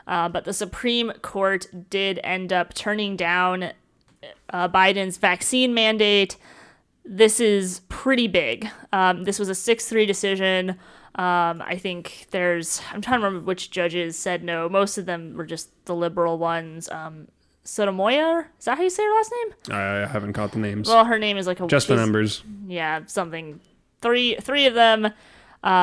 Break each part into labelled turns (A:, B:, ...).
A: But the Supreme Court did end up turning down Biden's vaccine mandate. This is pretty big. This was a 6-3 decision. I think I'm trying to remember which judges said no. Most of them were just the liberal ones. Sotomayor, is that how you say her last name?
B: I haven't caught the names.
A: Well, her name is like
B: just the numbers.
A: Yeah, something. Three of them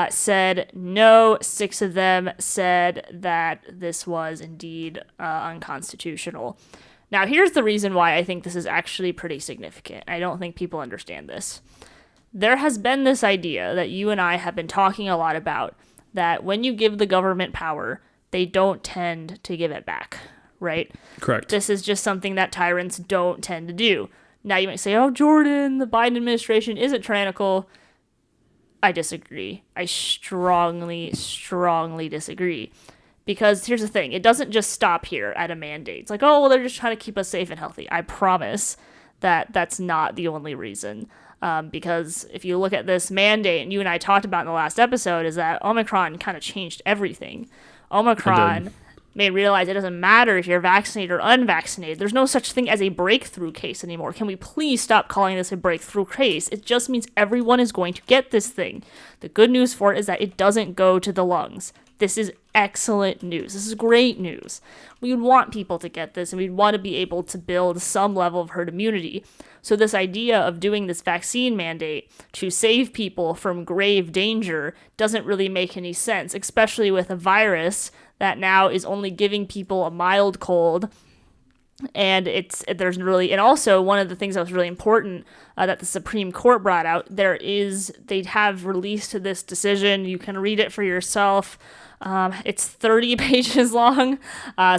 A: said no. 6 of them said that this was indeed unconstitutional. Now, here's the reason why I think this is actually pretty significant. I don't think people understand this. There has been this idea that you and I have been talking a lot about, that when you give the government power, they don't tend to give it back, right?
B: Correct.
A: This is just something that tyrants don't tend to do. Now, you might say, oh, Jordan, the Biden administration isn't tyrannical. I disagree. I strongly, strongly disagree. Because here's the thing, it doesn't just stop here at a mandate. It's like, oh, well, they're just trying to keep us safe and healthy. I promise that that's not the only reason. Because if you look at this mandate, and you and I talked about in the last episode, is that Omicron kind of changed everything. Omicron made realize it doesn't matter if you're vaccinated or unvaccinated. There's no such thing as a breakthrough case anymore. Can we please stop calling this a breakthrough case? It just means everyone is going to get this thing. The good news for it is that it doesn't go to the lungs. This is excellent news. This is great news. We would want people to get this, and we'd want to be able to build some level of herd immunity. So this idea of doing this vaccine mandate to save people from grave danger doesn't really make any sense, especially with a virus that now is only giving people a mild cold. And also one of the things that was really important that the Supreme Court brought out, they have released this decision. You can read it for yourself. It's 30 pages long,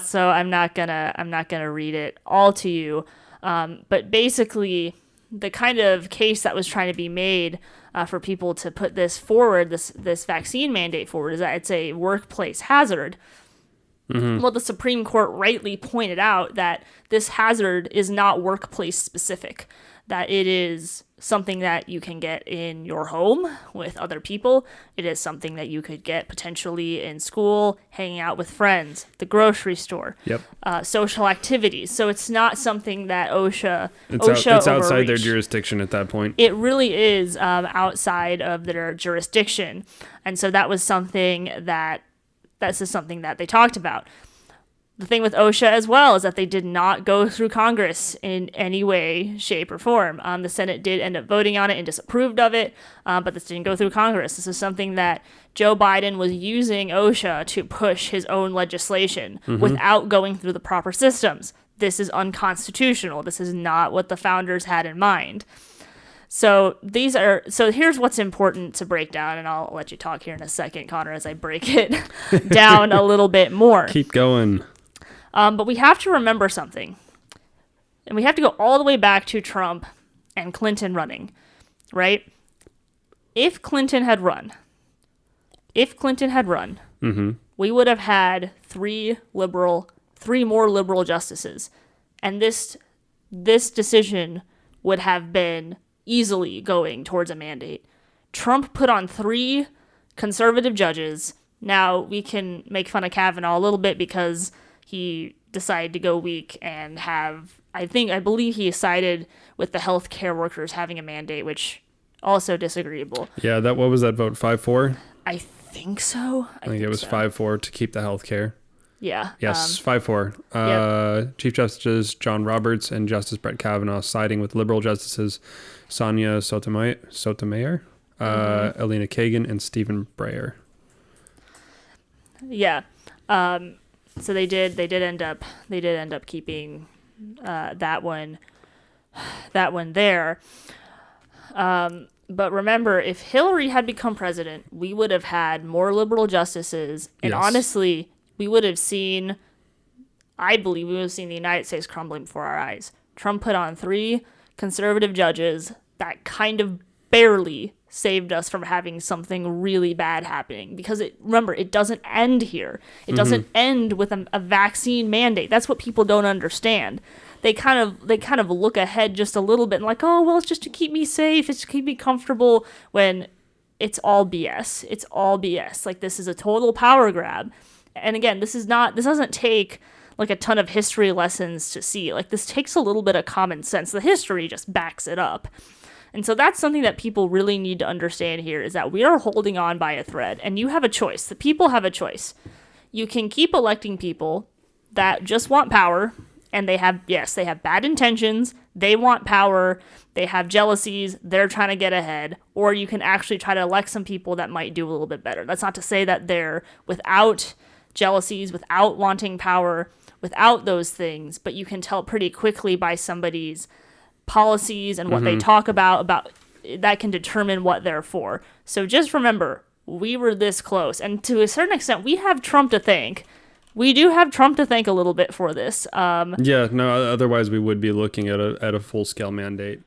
A: so I'm not gonna read it all to you. But basically, the kind of case that was trying to be made for people to put this forward, this vaccine mandate forward, is that it's a workplace hazard. Mm-hmm. Well, the Supreme Court rightly pointed out that this hazard is not workplace specific, that it is something that you can get in your home with other people. It is something that you could get potentially in school, hanging out with friends, the grocery store, social activities. So it's not something that OSHA
B: it's outside their jurisdiction at that point.
A: It really is outside of their jurisdiction. And so that was something that they talked about. The thing with OSHA as well is that they did not go through Congress in any way, shape, or form. The Senate did end up voting on it and disapproved of it, but this didn't go through Congress. This is something that Joe Biden was using OSHA to push his own legislation without going through the proper systems. This is unconstitutional. This is not what the founders had in mind. So here's what's important to break down, and I'll let you talk here in a second, Connor, as I break it down a little bit more.
B: Keep going.
A: But we have to remember something, and we have to go all the way back to Trump and Clinton running, right? If Clinton had run, we would have had three more liberal justices, and this decision would have been easily going towards a mandate. Trump put on 3 conservative judges. Now, we can make fun of Kavanaugh a little bit because he decided to go weak and I believe he sided with the healthcare workers having a mandate, which also disagreeable.
B: Yeah, what was that vote, 5-4?
A: I think so.
B: I think it was 5-4 to keep the healthcare.
A: Yeah.
B: Yes, 5-4. Chief Justice John Roberts and Justice Brett Kavanaugh siding with liberal justices Sonia Sotomayor, Elena Kagan, and Stephen Breyer.
A: Yeah. So they did end up keeping that one there. But remember, if Hillary had become president, we would have had more liberal justices, and honestly, I believe we would have seen the United States crumbling before our eyes. Trump put on 3 conservative judges that kind of barely saved us from having something really bad happening. Because remember, it doesn't end here. It doesn't end with a vaccine mandate. That's what people don't understand. They kind of look ahead just a little bit and like, oh, well, it's just to keep me safe. It's to keep me comfortable, when it's all BS. It's all BS. Like, this is a total power grab. and again, this doesn't take like a ton of history lessons to see. Like, this takes a little bit of common sense. The history just backs it up. And so that's something that people really need to understand here, is that we are holding on by a thread, and you have a choice. The people have a choice. You can keep electing people that just want power, and they have bad intentions. They want power. They have jealousies. They're trying to get ahead. Or you can actually try to elect some people that might do a little bit better. That's not to say that they're without jealousies, without wanting power, without those things, but you can tell pretty quickly by somebody's policies and what they talk about that can determine what they're for. So just remember, we were this close, and to a certain extent, we have Trump to thank. We do have Trump to thank a little bit for this.
B: Otherwise we would be looking at a full-scale mandate.